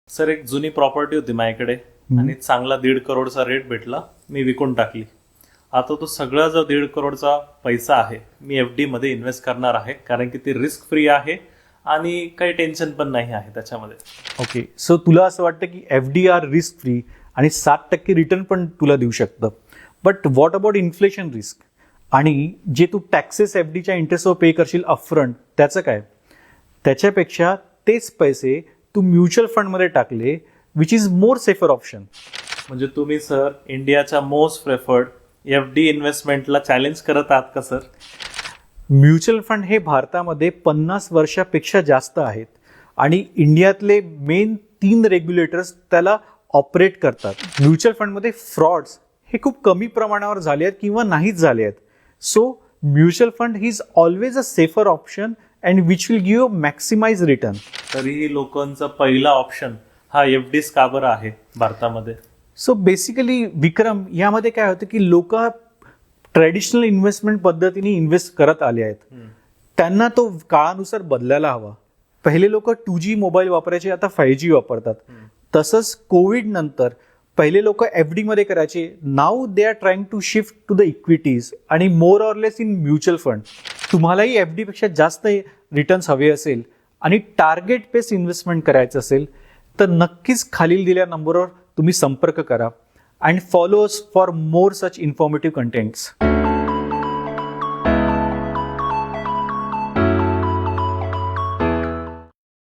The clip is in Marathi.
सर, एक जुनी प्रॉपर्टी होती माझ्याकडे आणि चांगला 1.5 करोडचा रेट भेटला, मी विकून टाकली. आता तो सगळा जो 1.5 करोडचा पैसा आहे मी FD मध्ये इन्व्हेस्ट करणार आहे, कारण की ती रिस्क फ्री आहे आणि काही टेन्शन पण नाही आहे त्याच्यामध्ये. ओके, सो तुला असं वाटतं की FD आर रिस्क फ्री आणि 7% रिटर्न पण तुला देऊ शकतं. But what about inflation risk आणि जे तू टॅक्सेस FDच्या इंटरेस्टवर पे करशील अपफ्रंट, त्याचं काय? त्याच्यापेक्षा तेच पैसे तू म्युच्युअल फंडमध्ये टाकले, which is more safer option. म्हणजे तुम्ही सर इंडियाच्या मोस्ट प्रेफर्ड FD इन्व्हेस्टमेंटला चॅलेंज करत आहात का सर? म्युच्युअल फंड हे भारतामध्ये 50 वर्षापेक्षा जास्त आहेत आणि इंडियातले मेन 3 रेग्युलेटर्स त्याला ऑपरेट करतात. म्युच्युअल फंडमध्ये फ्रॉड्स हे खूप कमी प्रमाणावर झाले आहेत किंवा नाहीच झाले आहेत. So mutual fund is always a safer option and which will give maximise return. तरीही लोकांचा पहिला ऑप्शन हा FDच का बरं आहे भारतामध्ये? सो बेसिकली विक्रम, यामध्ये काय होतं की लोक ट्रेडिशनल इन्व्हेस्टमेंट पद्धतीने इन्व्हेस्ट करत आले आहेत. त्यांना तो काळानुसार बदलायला हवा. पहिले लोक 2G मोबाईल वापरायचे, आता 5G वापरतात. तसंच कोविड नंतर पहिले लोक FD मध्ये करायचे, now they are trying to shift to the equities आणि more or less in mutual fund. तुम्हालाही FD पेक्षा जास्त रिटर्न्स हवे असेल आणि टार्गेट बेस्ड इन्व्हेस्टमेंट करायचं असेल तर नक्कीच खालील दिलेल्या नंबरवर तुम्ही संपर्क करा and follow us for more such informative contents.